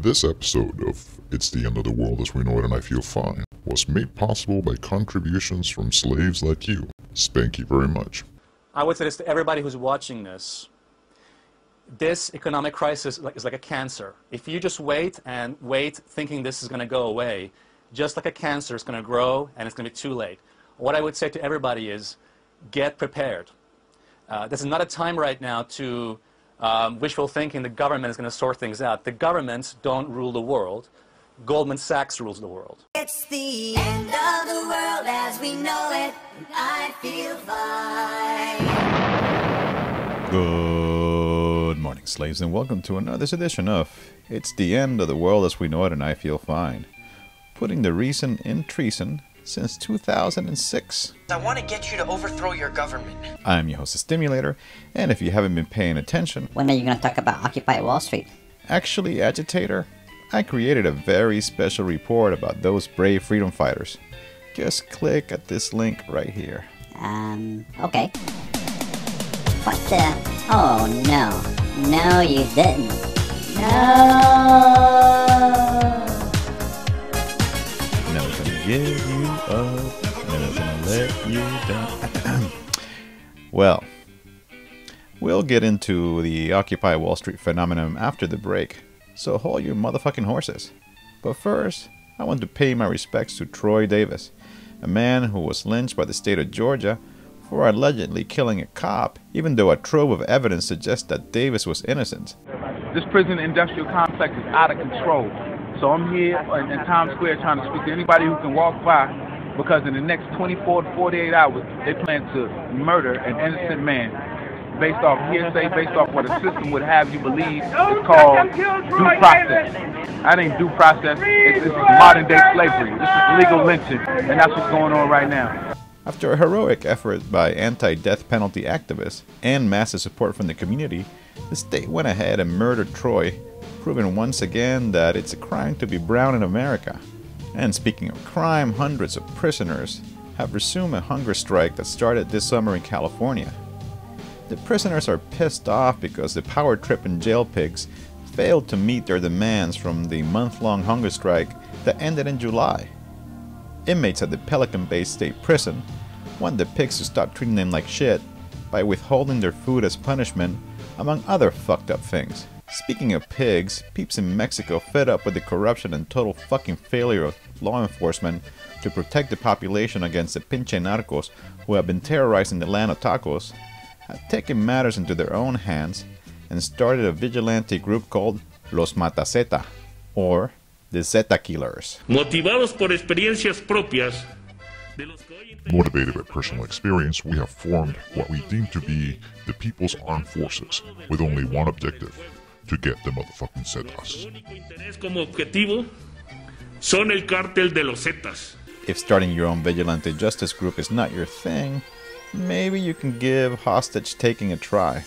This episode of It's the End of the World as We Know It and I Feel Fine was made possible by contributions from slaves like you. Thank you very much. I would say this to everybody who's watching this. This economic crisis is like a cancer. If you just wait and wait thinking this is going to go away, just like a cancer, it's going to grow and it's going to be too late. What I would say to everybody is get prepared. This is not a time right now to wishful thinking the government is going to sort things out. The governments don't rule the world. Goldman Sachs rules the world. It's the end of the world as we know it, and I feel fine. Good morning, slaves, and welcome to another edition of It's the End of the World as We Know It and I Feel Fine. Putting the reason in treason since 2006. I want to get you to overthrow your government. I'm your host, the Stimulator, and if you haven't been paying attention... When are you going to talk about Occupy Wall Street? Actually, agitator, I created a very special report about those brave freedom fighters. Just click at this link right here. Okay. What the? Oh, no. No, you didn't. No! Never gonna give you up, never gonna let you down. Well, we'll get into the Occupy Wall Street phenomenon after the break, so hold your motherfucking horses. But first, I want to pay my respects to Troy Davis, a man who was lynched by the state of Georgia for allegedly killing a cop, even though a trove of evidence suggests that Davis was innocent. This prison industrial complex is out of control. So I'm here in Times Square trying to speak to anybody who can walk by, because in the next 24 to 48 hours, they plan to murder an innocent man based off hearsay, based off what a system would have you believe is called due process. That ain't due process. It's modern day slavery. This is legal lynching, and that's what's going on right now. After a heroic effort by anti-death penalty activists and massive support from the community, the state went ahead and murdered Troy, proving once again that it's a crime to be brown in America. And speaking of crime, hundreds of prisoners have resumed a hunger strike that started this summer in California. The prisoners are pissed off because the power-tripping jail pigs failed to meet their demands from the month-long hunger strike that ended in July. Inmates at the Pelican Bay State Prison want the pigs to stop treating them like shit by withholding their food as punishment, among other fucked up things. Speaking of pigs, peeps in Mexico, fed up with the corruption and total fucking failure of law enforcement to protect the population against the pinche narcos who have been terrorizing the land of tacos, have taken matters into their own hands and started a vigilante group called Los Matazeta, or the Zeta Killers. Motivados por experiencias propias. Motivated by personal experience, we have formed what we deem to be the People's Armed Forces, with only one objective: to get the motherfucking Zetas. Como objetivo son el cártel de los Zetas. If starting your own vigilante justice group is not your thing, maybe you can give hostage taking a try.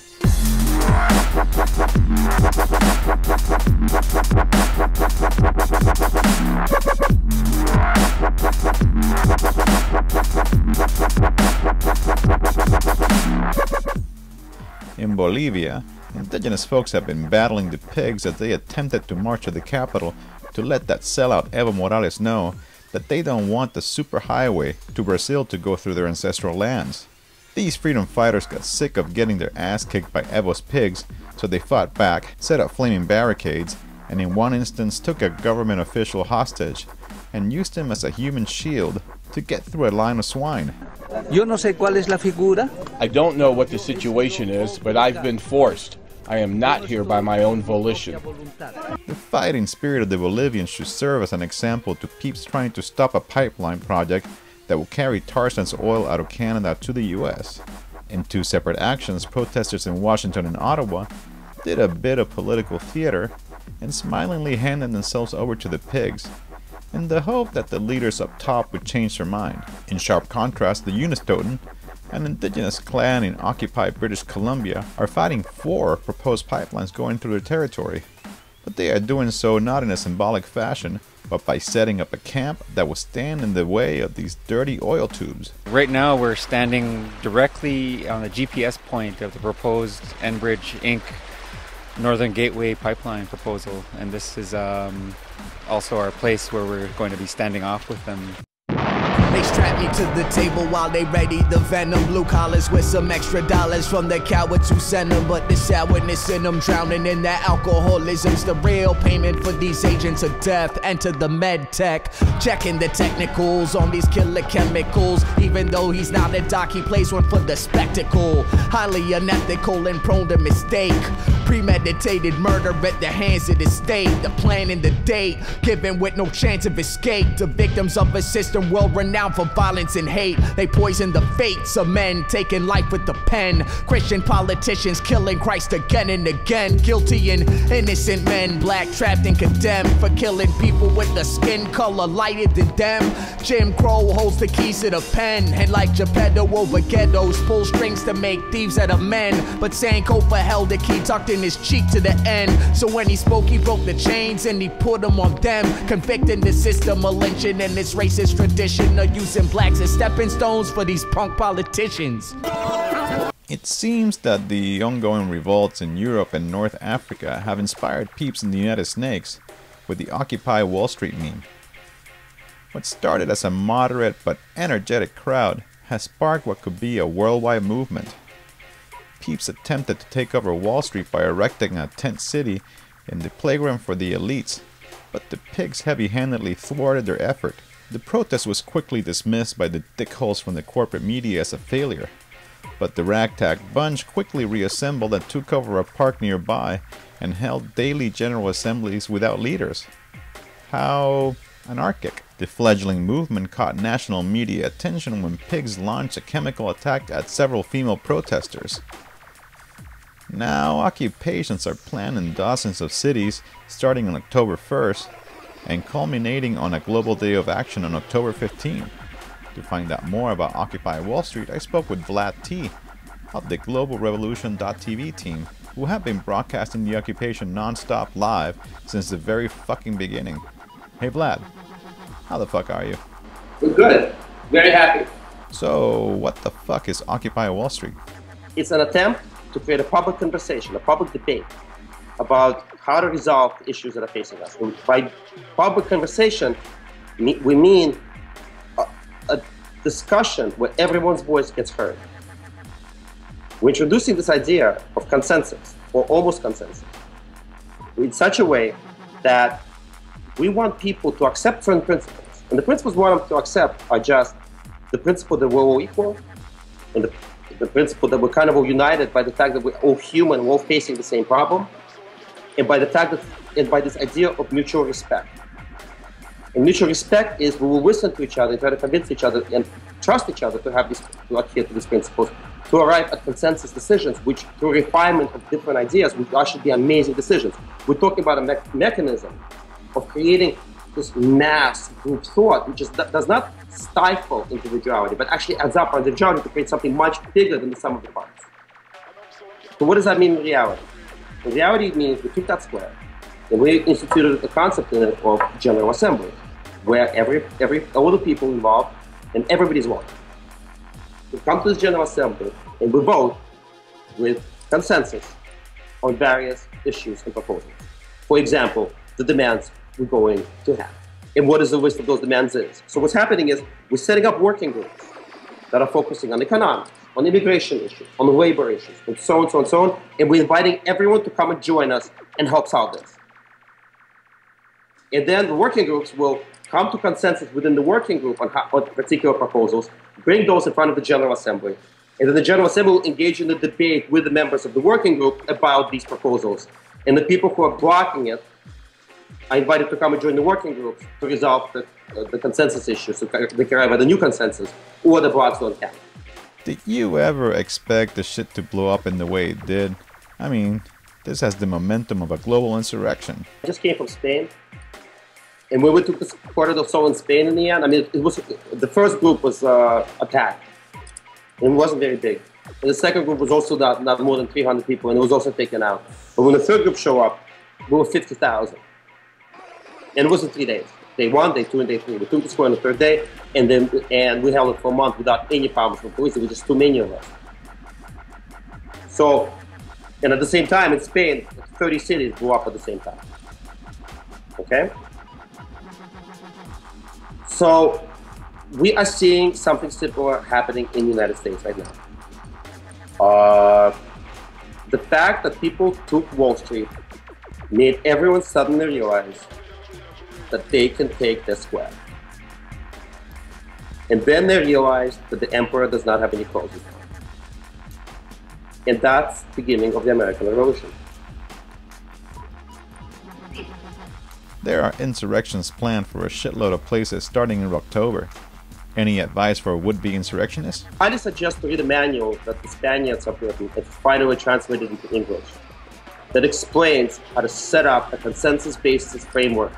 In Bolivia, indigenous folks have been battling the pigs as they attempted to march to the capital to let that sellout Evo Morales know that they don't want the superhighway to Brazil to go through their ancestral lands. These freedom fighters got sick of getting their ass kicked by Evo's pigs, so they fought back, set up flaming barricades, and in one instance took a government official hostage and used him as a human shield to get through a line of swine. Yo no sé cuál es la figura. I don't know what the situation is, but I've been forced. I am not here by my own volition. The fighting spirit of the Bolivians should serve as an example to peeps trying to stop a pipeline project that will carry tar sands oil out of Canada to the US. In two separate actions, protesters in Washington and Ottawa did a bit of political theater and smilingly handed themselves over to the pigs, in the hope that the leaders up top would change their mind. In sharp contrast, the Unistoten, an indigenous clan in occupied British Columbia, are fighting for proposed pipelines going through their territory. But they are doing so not in a symbolic fashion, but by setting up a camp that will stand in the way of these dirty oil tubes. Right now we're standing directly on the GPS point of the proposed Enbridge Inc. Northern Gateway pipeline proposal, and this is also our place where we're going to be standing off with them. They strap me to the table while they ready the venom. Blue collars with some extra dollars from the cowards who send them. But the sourness in them, drowning in that alcoholism's the real payment for these agents of death. Enter the med tech, checking the technicals on these killer chemicals. Even though he's not a doc, he plays one for the spectacle. Highly unethical and prone to mistake. Premeditated murder at the hands of the state. The plan and the date, given with no chance of escape. The victims of a system world-renowned for violence and hate. They poison the fates of men, taking life with the pen. Christian politicians killing Christ again and again. Guilty and innocent men, black trapped and condemned for killing people with a skin color lighter than them. Jim Crow holds the keys to the pen, and like Geppetto over ghettos, pull strings to make thieves out of men. But Sankofa held the key tucked in his cheek to the end. So when he spoke, he broke the chains and he put them on them, convicting the system of lynching and its racist tradition of using blacks as stepping stones for these punk politicians. It seems that the ongoing revolts in Europe and North Africa have inspired peeps in the United States with the Occupy Wall Street meme. What started as a moderate but energetic crowd has sparked what could be a worldwide movement. Peeps attempted to take over Wall Street by erecting a tent city in the playground for the elites, but the pigs heavy-handedly thwarted their effort. The protest was quickly dismissed by the dickholes from the corporate media as a failure, but the ragtag bunch quickly reassembled and took over a park nearby and held daily general assemblies without leaders. How anarchic. The fledgling movement caught national media attention when pigs launched a chemical attack at several female protesters. Now, occupations are planned in dozens of cities starting on October 1st and culminating on a global day of action on October 15th. To find out more about Occupy Wall Street, I spoke with Vlad T. of the GlobalRevolution.tv team, who have been broadcasting the occupation non-stop live since the very fucking beginning. Hey Vlad, how the fuck are you? We're good. Very happy. So, what the fuck is Occupy Wall Street? It's an attempt to create a public conversation, a public debate about how to resolve the issues that are facing us. And by public conversation, we mean a discussion where everyone's voice gets heard. We're introducing this idea of consensus, or almost consensus, in such a way that we want people to accept certain principles. And the principles we want them to accept are just the principle that we're all equal, and the principle that we're kind of all united by the fact that we're all human, we're all facing the same problem, and by the fact that, and by this idea of mutual respect. And mutual respect is we will listen to each other, try to convince each other, and trust each other to have this, to adhere to these principles, to arrive at consensus decisions, which through refinement of different ideas would actually be amazing decisions. We're talking about a mechanism of creating this mass group thought, which does not stifle individuality, but actually adds up our individuality to create something much bigger than the sum of the parts. So what does that mean in reality? In reality, it means we took that square and we instituted a concept in it of General Assembly, where all the people involved and everybody's welcome. We come to this General Assembly and we vote with consensus on various issues and proposals. For example, the demands we're going to have, and what is the list of those demands is. So what's happening is we're setting up working groups that are focusing on economics, on immigration issues, on labor issues, and so on, so on, so on, and we're inviting everyone to come and join us and help solve this. And then the working groups will come to consensus within the working group on particular proposals, bring those in front of the General Assembly, and then the General Assembly will engage in the debate with the members of the working group about these proposals. And the people who are blocking it are invited to come and join the working groups to resolve the consensus issues, so they can arrive at a new consensus, or the blocks don't count. Did you ever expect the shit to blow up in the way it did? I mean, this has the momentum of a global insurrection. I just came from Spain, and when we took this quarter or so in Spain in the end, I mean, it was, the first group was attacked, and it wasn't very big. And the second group was also not more than 300 people, and it was also taken out. But when the third group showed up, we were 50,000. And it wasn't 3 days. Day 1, day 2, and day 3. We took the square on the third day, and we held it for a month without any problems with police. There were just too many of us. So, and at the same time in Spain, 30 cities blew up at the same time. Okay? So we are seeing something similar happening in the United States right now. The fact that people took Wall Street made everyone suddenly realize that they can take the square. And then they realized that the emperor does not have any clothes. And that's the beginning of the American Revolution. There are insurrections planned for a shitload of places starting in October. Any advice for would-be insurrectionists? I highly suggest to read a manual that the Spaniards have written and finally translated into English that explains how to set up a consensus-based framework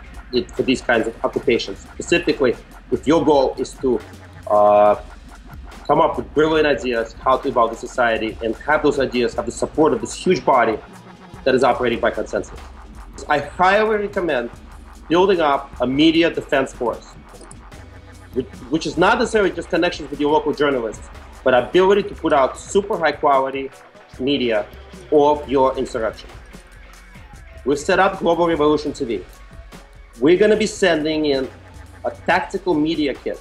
for these kinds of occupations. Specifically, if your goal is to come up with brilliant ideas how to evolve the society and have those ideas have the support of this huge body that is operating by consensus. I highly recommend building up a media defense force, which is not necessarily just connections with your local journalists, but ability to put out super high quality media of your insurrection. We've set up Global Revolution TV. We're going to be sending in a tactical media kit,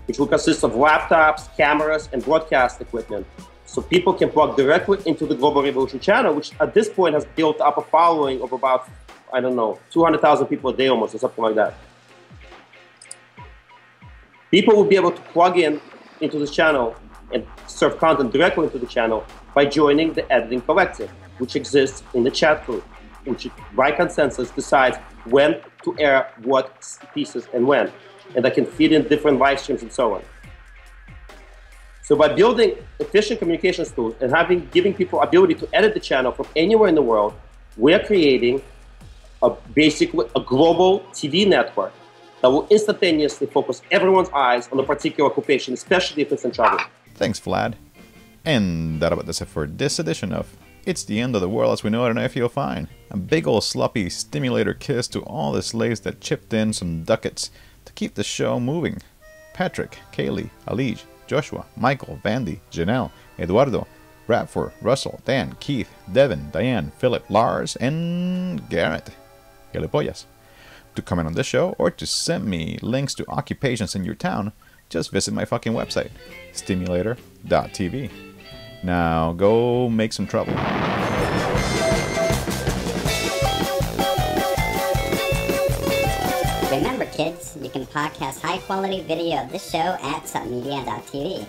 which will consist of laptops, cameras, and broadcast equipment, so people can plug directly into the Global Revolution channel, which at this point has built up a following of about, 200,000 people a day almost, or something like that. People will be able to plug in into this channel and serve content directly into the channel by joining the editing collective, which exists in the chat group, which by consensus decides when to air what pieces and when, and that can feed in different live streams and so on. So by building efficient communications tools and giving people ability to edit the channel from anywhere in the world, we're creating basically a global TV network that will instantaneously focus everyone's eyes on a particular occupation, especially if it's in trouble. Thanks, Vlad. And that about does it for this edition of It's the End of the World as We Know It, and I Feel Fine. A big ol' sloppy stimulator kiss to all the slaves that chipped in some ducats to keep the show moving. Patrick, Kaylee, Alige, Joshua, Michael, Vandy, Janelle, Eduardo, Bradford, Russell, Dan, Keith, Devin, Diane, Philip, Lars, and Garrett. Gilipollas. To comment on this show or to send me links to occupations in your town, just visit my fucking website, stimulator.tv. Now go make some trouble. Remember, kids, you can podcast high-quality video of this show at submedia.tv.